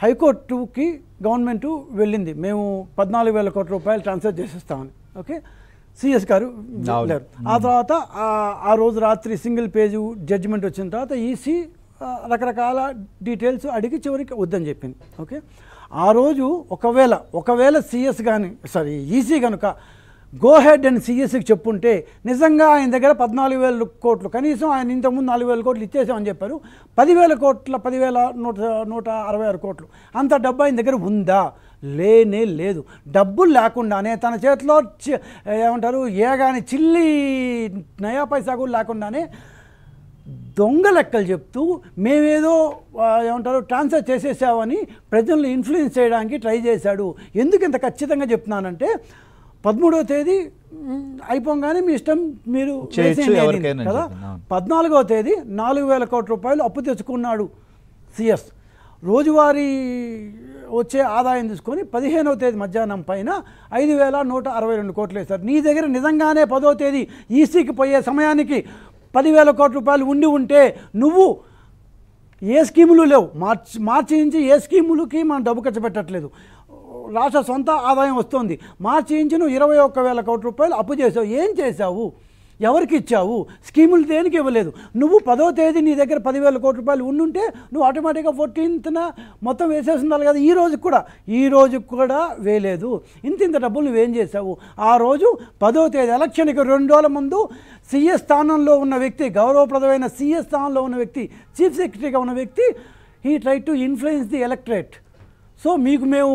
హైకోర్టుకి గవర్నమెంట్ వెళ్ళింది, మేము 14,000 కోట్ల రూపాయలు ట్రాన్స్ఫర్ చేసేస్తామని. ఓకే, సిఎస్ గారు లేరు. ఆ తర్వాత ఆ రోజు రాత్రి సింగిల్ పేజీ జడ్జిమెంట్ వచ్చిన తర్వాత ఈసీ రకరకాల డీటెయిల్స్ అడిగి చివరికి వద్దని చెప్పింది. ఓకే, ఆ రోజు ఒకవేళ సిఎస్ కానీ ఈసీ కనుక గో హెడ్ అని సిఎస్కి చెప్పుంటే నిజంగా ఆయన దగ్గర 14,000 కోట్లు, కనీసం ఆయన ఇంతకుముందు 4,000 కోట్లు ఇచ్చేసామని చెప్పారు, 10,000 కోట్ల 10,166 కోట్లు అంత డబ్బు ఆయన దగ్గర ఉందా? లేనే లేదు. డబ్బులు లేకుండానే తన చేతిలో ఏమంటారు ఏగాని చిల్లి నయా పైసా కూడా లేకుండానే దొంగ లెక్కలు చెప్తూ మేమేదో ఏమంటారు ట్రాన్స్ఫర్ చేసేసామని ప్రజలను ఇన్ఫ్లుయెన్స్ చేయడానికి ట్రై చేశాడు. ఎందుకు ఇంత ఖచ్చితంగా చెప్తున్నానంటే 13వ తేదీ అయిపోగానే మీ ఇష్టం మీరు కదా, 14వ తేదీ 4,000 కోట్ల రూపాయలు అప్పు తెచ్చుకున్నాడు సిఎస్. రోజువారీ వచ్చే ఆదాయం తీసుకొని 15వ తేదీ మధ్యాహ్నం పైన 5,162 కోట్లు వేశారు. నీ దగ్గర నిజంగానే 10వ తేదీ ఈసీకి పోయే సమయానికి 10,000 కోట్ల రూపాయలు ఉంటే నువ్వు ఏ స్కీములు లేవు, మార్చి నుంచి ఏ స్కీములకి మనం డబ్బు ఖర్చు పెట్టట్లేదు, రాష్ట్ర సొంత ఆదాయం వస్తుంది. మార్చి నుంచి నువ్వు 21,000 కోట్ల రూపాయలు అప్పు చేసావు. ఏం చేసావు? ఎవరికి ఇచ్చావు? స్కీములు దేనికి ఇవ్వలేదు. నువ్వు 10వ తేదీ నీ దగ్గర 10,000 కోట్ల రూపాయలు ఉండుంటే నువ్వు ఆటోమేటిక్గా 14th మొత్తం వేసేసి ఉండాలి కదా. ఈ రోజు కూడా వేయలేదు. ఇంత డబ్బులు నువ్వేం చేసావు? ఆ రోజు 10వ తేదీ ఎలక్షన్కి 2 రోజుల ముందు సీఎస్ స్థానంలో ఉన్న వ్యక్తి, గౌరవప్రదమైన సీఎస్ స్థానంలో ఉన్న వ్యక్తి, చీఫ్ సెక్రటరీగా ఉన్న వ్యక్తి, he try to influence the electorate. So మేము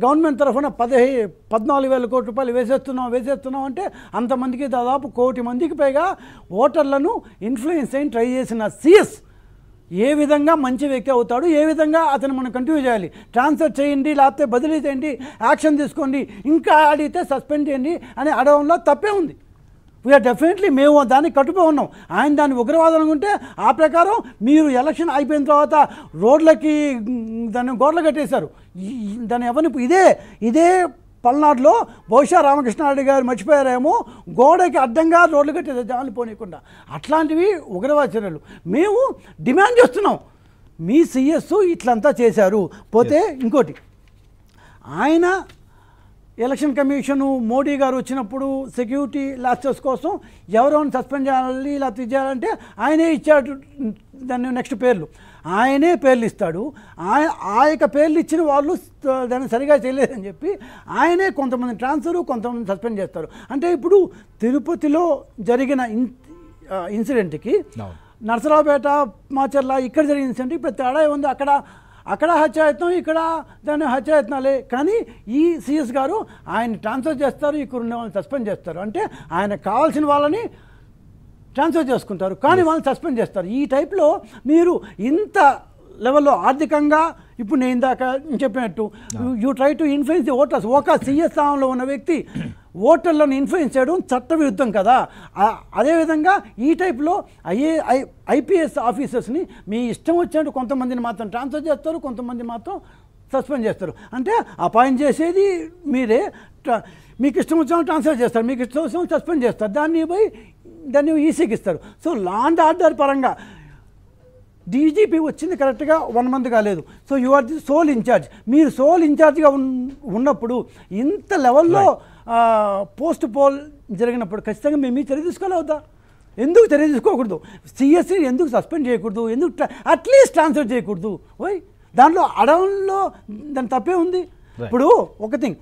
గవర్నమెంట్ తరఫున 14,000 కోట్ల రూపాయలు వేసేస్తున్నాం అంటే అంతమందికి దాదాపు 1 కోటి మందికి పైగా ఓటర్లను ఇన్ఫ్లుయెన్స్ అయిన ట్రై చేసిన సిఎస్ ఏ విధంగా మంచి వ్యక్తి అవుతాడు? ఏ విధంగా అతను మనం కంటిన్యూ చేయాలి? ట్రాన్స్ఫర్ చేయండి, లేకపోతే బదిలీ చేయండి, యాక్షన్ తీసుకోండి, ఇంకా అడిగితే సస్పెండ్ చేయండి అని అడగడంలో తప్పే ఉంది. వీఆర్ డెఫినెట్లీ మేము దానికి కట్టుబడి ఉన్నాం. ఆయన దాన్ని ఉగ్రవాదం అనుకుంటే ఆ ప్రకారం మీరు ఎలక్షన్ అయిపోయిన తర్వాత రోడ్లకి దాన్ని గోడలు కట్టేశారు. దాన్ని ఎవరిని ఇదే పల్నాడులో బహుశా రామకృష్ణారెడ్డి గారు మర్చిపోయారేమో, గోడకి అడ్డంగా రోడ్లు కట్టేసారు జాలు పోనీయకుండా. అట్లాంటివి ఉగ్రవాద చర్యలు. మేము డిమాండ్ చేస్తున్నాం, మీ సిఎస్ ఇట్లంతా చేశారు. పోతే ఇంకోటి, ఆయన ఎలక్షన్ కమిషను మోడీ గారు వచ్చినప్పుడు సెక్యూరిటీ లాప్సెస్ కోసం ఎవరెవరిని సస్పెండ్ చేయాలి ఇలా చేయాలంటే ఆయనే ఇచ్చాడు దాన్ని నెక్స్ట్ పేర్లు, ఆయనే పేర్లు ఇస్తాడు. ఆ యొక్క పేర్లు ఇచ్చిన వాళ్ళు దాన్ని సరిగా చేయలేదని చెప్పి ఆయనే కొంతమంది ట్రాన్స్ఫర్, కొంతమంది సస్పెండ్ చేస్తారు. అంటే ఇప్పుడు తిరుపతిలో జరిగిన ఇన్సిడెంట్కి నరసరావుపేట, మాచర్ల ఇక్కడ జరిగిన ఇన్సిడెంట్కి ఇప్పుడు తేడా ఉంది. అక్కడ హత్యాయత్నం, ఇక్కడ దాన్ని హత్యాయత్నాలే. కానీ ఈ సిఎస్ గారు ఆయన ట్రాన్స్ఫర్ చేస్తారు, ఇక్కడ ఉన్న వాళ్ళని సస్పెండ్ చేస్తారు. అంటే ఆయనకు కావాల్సిన వాళ్ళని ట్రాన్స్ఫర్ చేసుకుంటారు, కానీ వాళ్ళని సస్పెండ్ చేస్తారు. ఈ టైప్లో మీరు ఇంత లెవెల్లో ఆర్థికంగా ఇప్పుడు నేను ఇందాక చెప్పినట్టు you try to influence the voters. ఒక సిఎస్ స్థానంలో ఉన్న వ్యక్తి ఓటర్లను ఇన్ఫ్లుయెన్స్ చేయడం చట్టవిరుద్ధం కదా. అదేవిధంగా ఈ టైప్లో ఐపీఎస్ ఆఫీసర్స్ని మీ ఇష్టం వచ్చినట్టు కొంతమందిని మాత్రం ట్రాన్స్ఫర్ చేస్తారు, కొంతమంది మాత్రం సస్పెండ్ చేస్తారు. అంటే అపాయింట్ చేసేది మీరే, మీకు ఇష్టం వచ్చిన ట్రాన్స్ఫర్ చేస్తారు, మీకు ఇష్టం వచ్చిన సస్పెండ్ చేస్తారు, దాన్ని ఈసీకి ఇస్తారు. సో లా అండ్ ఆర్డర్ పరంగా డీజీపీ వచ్చింది కరెక్ట్గా 1 month కాలేదు. So you are the sole incharge. మీరు సోల్ ఇన్ఛార్జ్గా ఉన్నప్పుడు ఇంత లెవెల్లో పోస్ట్ పోల్ జరిగినప్పుడు ఖచ్చితంగా మేము చర్య తీసుకోలేదా? ఎందుకు చర్య తీసుకోకూడదు? సిఎస్సి ఎందుకు సస్పెండ్ చేయకూడదు? ఎందుకు అట్లీస్ట్ ట్రాన్స్ఫర్ చేయకూడదు? ఓయ్ దాంట్లో అడవుల్లో దాని తప్పే ఉంది. ఇప్పుడు ఒక థింగ్,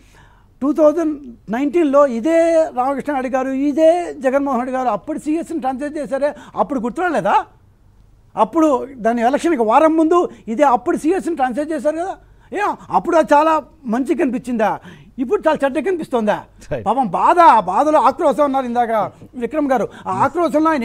2019లో ఇదే రామకృష్ణారెడ్డి గారు, ఇదే జగన్మోహన్ రెడ్డి గారు అప్పుడు సిఎస్ని ట్రాన్స్ఫర్ చేశారే, అప్పుడు గుర్తురాలేదా? అప్పుడు దాని ఎలక్షన్కి వారం ముందు ఇదే అప్పుడు సిఎస్ని ట్రాన్స్ఫర్ చేశారు కదా. అప్పుడు అది చాలా మంచిగా కనిపించిందా? ఇప్పుడు చాలా చెడ్డ కనిపిస్తుందా? పాపం బాధలో ఆక్రోశం అన్నారు ఇందాక విక్రమ్ గారు. ఆ ఆక్రోశంలో ఆయన